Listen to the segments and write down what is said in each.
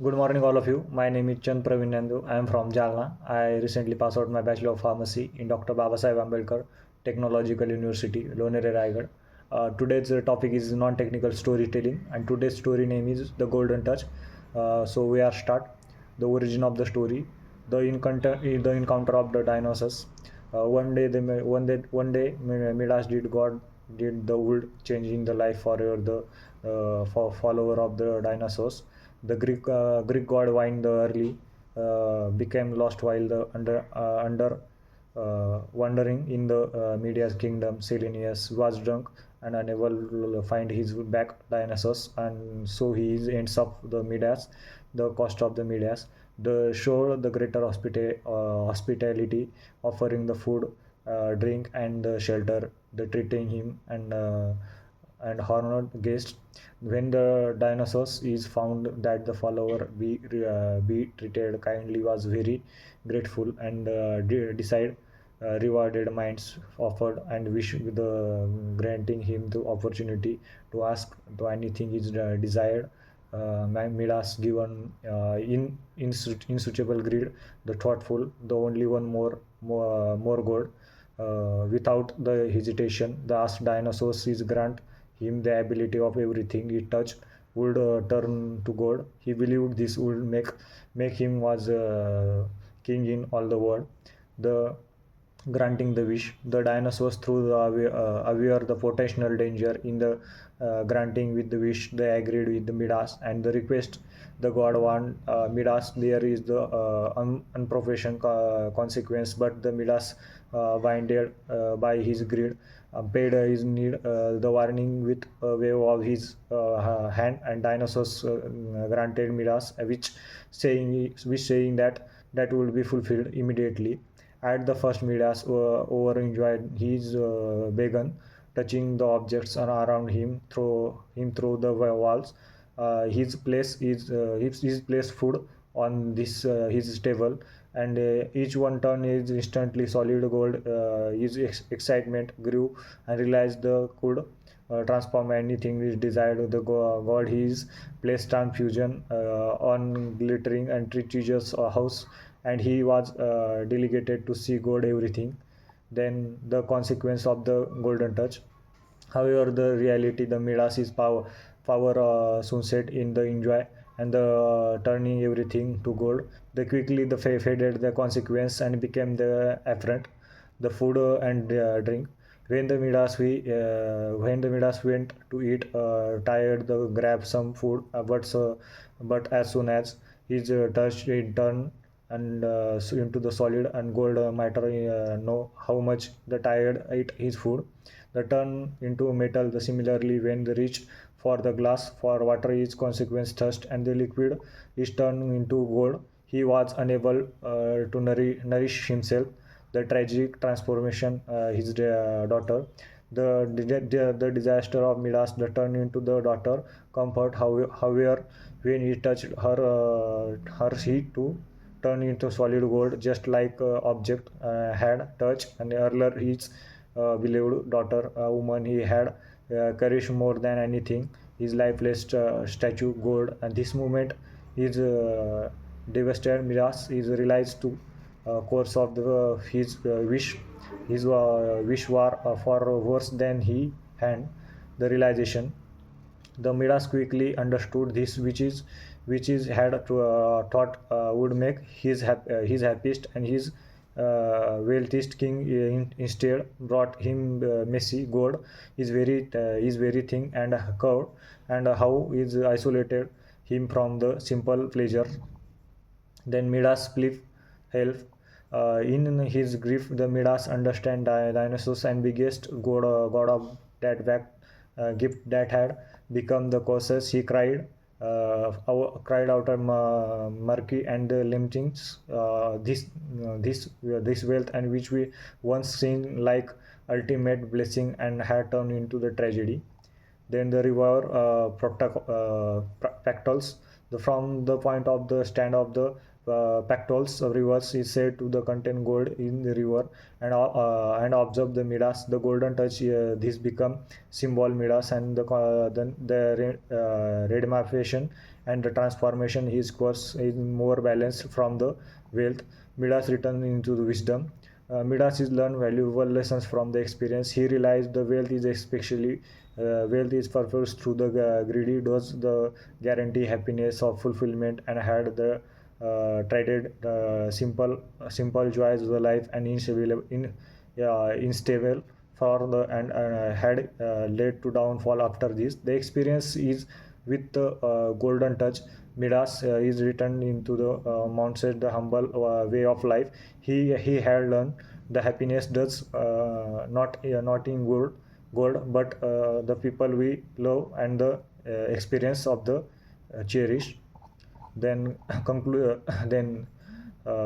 Good morning, all of you. My name is Chand Praveen Nandu. I am from Jalna. I recently passed out my Bachelor of Pharmacy in Dr. Babasaheb Ambedkar Technological University, Lonere, Raigad. Today's topic is non-technical storytelling, and today's story name is The Golden Touch. So we are start the origin of the story, the encounter of the dinosaurs. One day, Midas did God did the wood, changing the life forever. The follower of the dinosaurs, the Greek god Wine the early became lost while the under wandering in the Media's kingdom. Selenius was drunk and unable to find his back dinosaurs, and so he ends up the Midas, the cost of the Midas. The show the greater hospitality, offering the food, drink, and shelter, the treating him and honored guests. When the dinosaurs is found that the follower be treated kindly was very grateful and decide rewarded minds offered and wish the granting him the opportunity to ask to anything is desired. Midas given insatiable greed, the thoughtful, the only one more gold. Without the hesitation, the asked dinosaurs is grant him the ability of everything he touched would turn to gold. He believed this would make him was king in all the world. The granting the wish, the dinosaurs through the aware the potential danger in the granting with the wish. They agreed with the Midas and the request. The god want Midas. There is the unprofessional consequence, but the Midas, blinded by his greed, paid his need. The warning with a wave of his hand, and dinosaurs granted Midas, which saying that would be fulfilled immediately. At the first, Midas over enjoyed his begun, touching the objects around him through the walls. His place food on this his table, and each one turn is instantly solid gold. His excitement grew and realized the could transform anything which desired. The god his placed transfusion on glittering and prestigious house, and he was delegated to see god everything. Then the consequence of the golden touch. However, the reality, the Midas is power soon set in the enjoy and the turning everything to gold. They quickly the faded the consequence and became the afferent, the food and drink. When the Midas went to eat, tired the grab some food, but as soon as his touch it turned and into the solid and gold matter. Know how much the tired ate his food, the turn into metal. The similarly, when the reach for the glass for water is consequence thirst, and the liquid is turned into gold. He was unable to nourish himself. The tragic transformation, his daughter, the disaster of Midas, the turn into the daughter comfort. However, when he touched her he too turned into solid gold, just like object had touched and earlier his beloved daughter, a woman he had cherished more than anything. His lifeless statue gold, and this moment is devastated. Midas is realized to course of his wish. His wish war for worse than he had. The realization, the Midas quickly understood this, which is had to, thought would make his happiest and his wealthiest king. Instead brought him messy gold is very thin and curved, and how is isolated him from the simple pleasure. Then Midas split help. In his grief, the Midas understand Dionysus and biggest god of that gift that had become the causes. He cried out of murky and limiting this wealth, and which we once seen like ultimate blessing and had turned into the tragedy. Then the river fractals, from the point of the stand of the Pactol's reverse is said to the contain gold in the river, and observe the Midas, the golden touch. This become symbol Midas, and the redemafation and the transformation. His course is more balanced from the wealth. Midas return into the wisdom. Midas is learn valuable lessons from the experience. He realized the wealth is purposed through the greedy does the guarantee happiness of fulfillment, and had the traded simple joys of the life and unstable for the and had led to downfall after this. The experience is with the golden touch. Midas is returned into the mindset, the humble way of life. He had learned the happiness does not in gold, but the people we love and the experience of the cherish. Then conclude then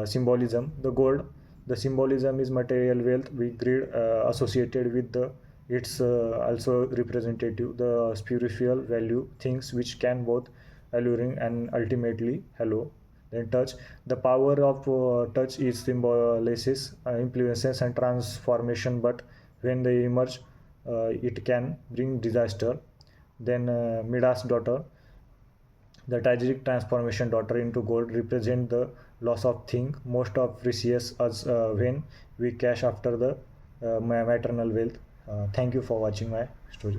symbolism. The symbolism is material wealth we greed associated with the it's also representative the spiritual value things which can both alluring and ultimately hello. Then touch. The power of touch is symbolizes influences and transformation, but when they emerge it can bring disaster. Then Midas daughter. The tragic transformation daughter into gold represent the loss of thing most of precious as when we cash after the maternal wealth. Thank you for watching my story.